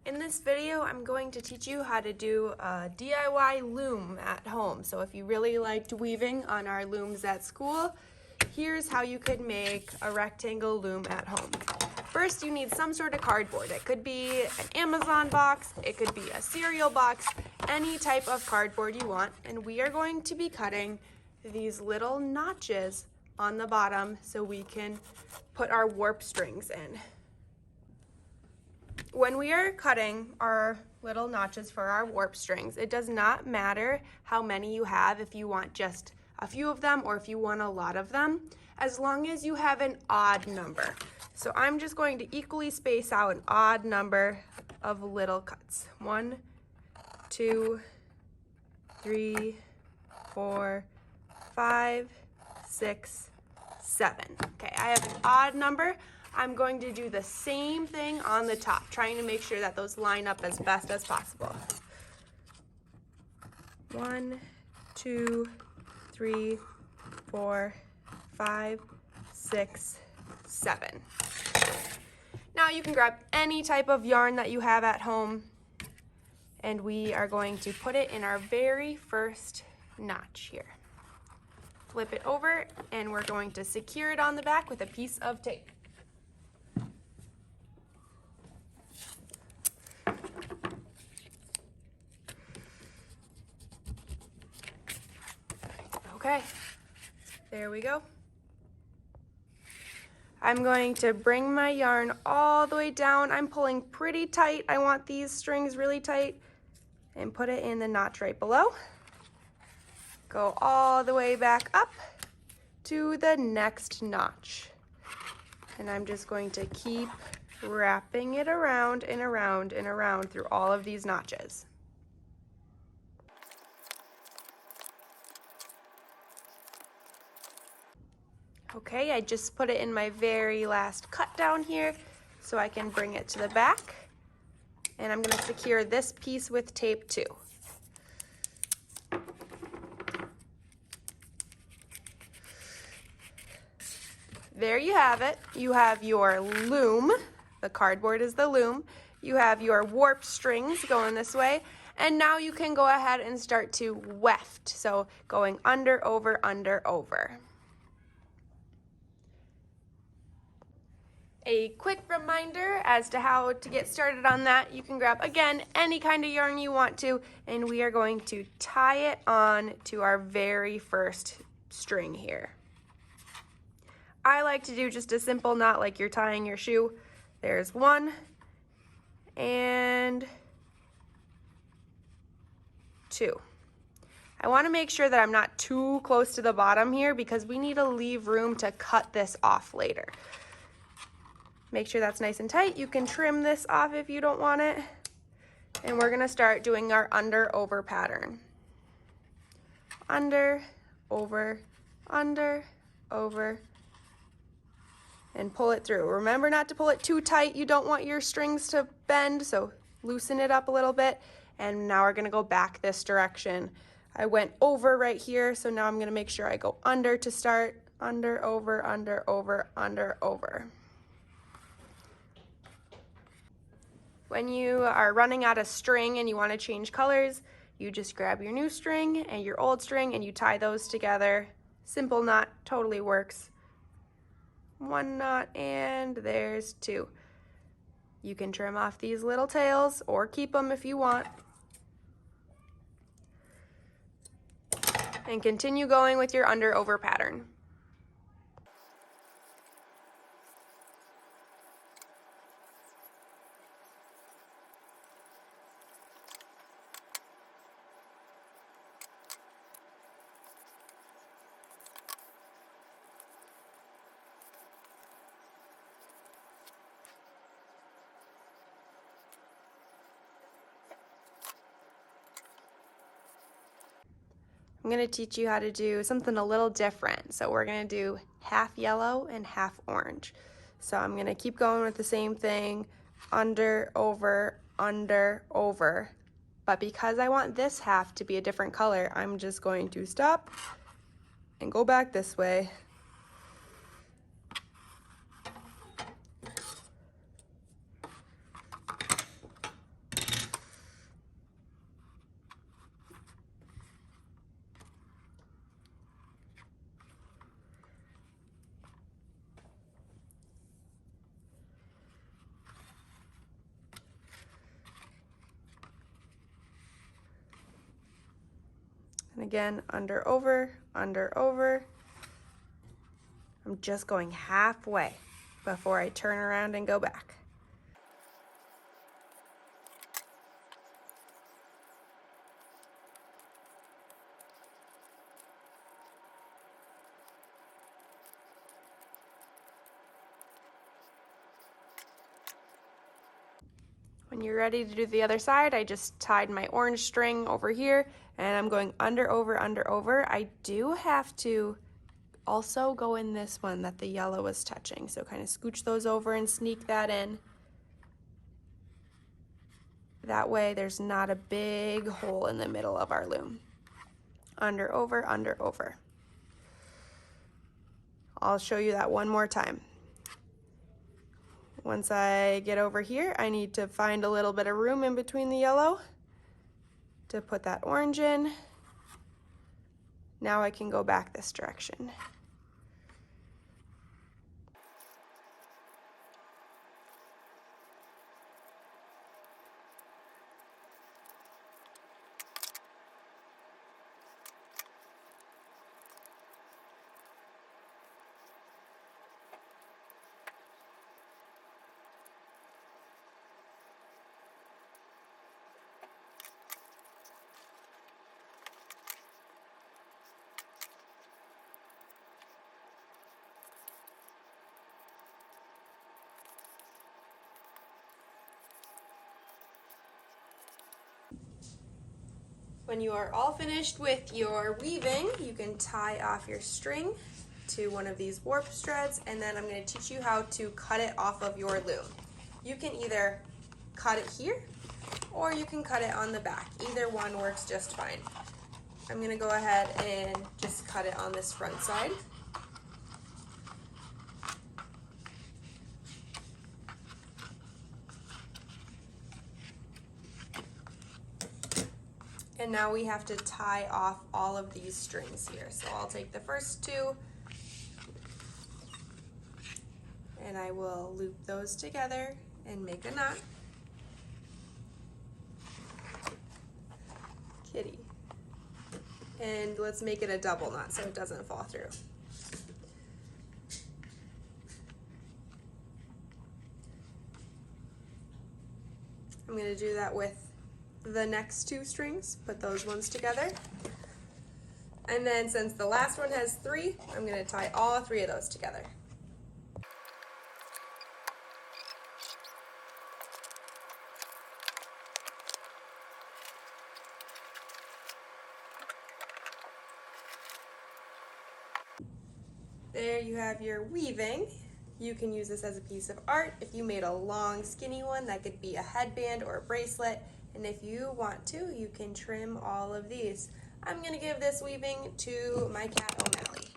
In this video, I'm going to teach you how to do a DIY loom at home. So if you really liked weaving on our looms at school, here's how you could make a rectangle loom at home. First, you need some sort of cardboard. It could be an Amazon box, it could be a cereal box, any type of cardboard you want. And we are going to be cutting these little notches on the bottom so we can put our warp strings in. When we are cutting our little notches for our warp strings, it does not matter how many you have, if you want just a few of them or if you want a lot of them, as long as you have an odd number. So I'm just going to equally space out an odd number of little cuts. 1, 2, 3, 4, 5, 6, 7. Okay, I have an odd number. I'm going to do the same thing on the top, trying to make sure that those line up as best as possible. 1, 2, 3, 4, 5, 6, 7. Now you can grab any type of yarn that you have at home, and we are going to put it in our very first notch here. Flip it over, and we're going to secure it on the back with a piece of tape. Okay, there we go. I'm going to bring my yarn all the way down. I'm pulling pretty tight. I want these strings really tight, and put it in the notch right below. Go all the way back up to the next notch. And I'm just going to keep wrapping it around and around and around through all of these notches. Okay, I just put it in my very last cut down here so I can bring it to the back. And I'm going to secure this piece with tape too. There you have it. You have your loom. The cardboard is the loom. You have your warp strings going this way. And now you can go ahead and start to weft. So going under, over, under, over. A quick reminder as to how to get started on that. You can grab, again, any kind of yarn you want to, and we are going to tie it on to our very first string here. I like to do just a simple knot like you're tying your shoe. There's 1 and 2. I want to make sure that I'm not too close to the bottom here because we need to leave room to cut this off later. Make sure that's nice and tight. You can trim this off if you don't want it. And we're gonna start doing our under, over pattern. Under, over, and pull it through. Remember not to pull it too tight. You don't want your strings to bend, so loosen it up a little bit. And now we're gonna go back this direction. I went over right here, so now I'm gonna make sure I go under to start. Under, over, under, over, under, over. When you are running out of string and you want to change colors, you just grab your new string and your old string and you tie those together. Simple knot, totally works. 1 knot and there's 2. You can trim off these little tails or keep them if you want. And continue going with your under, over pattern. I'm going to teach you how to do something a little different. So we're going to do half yellow and half orange. So I'm going to keep going with the same thing, under, over, but because I want this half to be a different color, I'm just going to stop and go back this way. And again, under, over, under, over. I'm just going halfway before I turn around and go back. When you're ready to do the other side, I just tied my orange string over here and I'm going under, over, under, over. I do have to also go in this one that the yellow is touching. So kind of scooch those over and sneak that in. That way there's not a big hole in the middle of our loom. Under, over, under, over. I'll show you that one more time. Once I get over here, I need to find a little bit of room in between the yellow to put that orange in. Now I can go back this direction. When you are all finished with your weaving, you can tie off your string to one of these warp threads, and then I'm going to teach you how to cut it off of your loom. You can either cut it here or you can cut it on the back. Either one works just fine. I'm going to go ahead and just cut it on this front side. And now we have to tie off all of these strings here. So I'll take the first two and I will loop those together and make a knot. Kitty. And let's make it a double knot so it doesn't fall through. I'm going to do that with the next two strings, put those ones together. And then since the last one has three, I'm going to tie all three of those together. There you have your weaving. You can use this as a piece of art. If you made a long skinny one, that could be a headband or a bracelet. And if you want to, you can trim all of these. I'm going to give this weaving to my cat O'Malley.